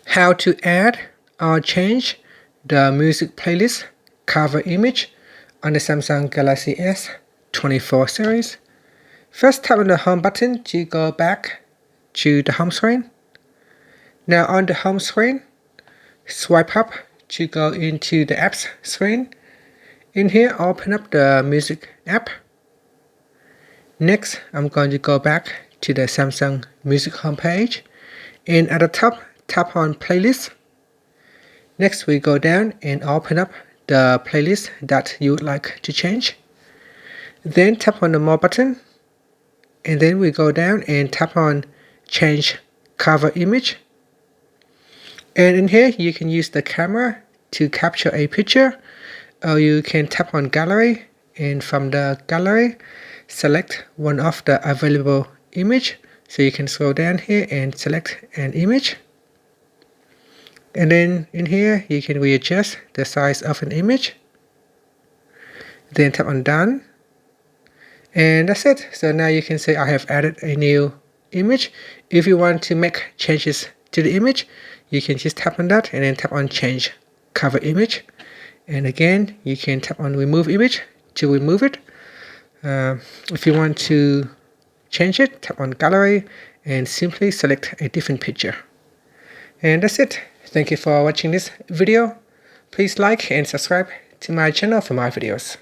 How to add or change the music playlist cover image on the Samsung Galaxy S24 series. First, tap on the home button to go back to the home screen. Now on the home screen, swipe up to go into the apps screen. In here, open up the music app. Next, I'm going to go back to the Samsung Music homepage, and at the top, tap on Playlist. Next, we go down and open up the playlist that you would like to change. Then tap on the More button, and then we go down and tap on Change Cover Image. And in here, you can use the camera to capture a picture, or you can tap on Gallery, and from the gallery, select one of the available image. So you can scroll down here and select an image. And then in here, you can readjust the size of an image. Then tap on Done. And that's it. So now you can say I have added a new image. If you want to make changes to the image, you can just tap on that and then tap on Change Cover Image. And again, you can tap on Remove Image to remove it. If you want to change it, tap on Gallery and simply select a different picture. And that's it. Thank you for watching this video. Please like and subscribe to my channel for more videos.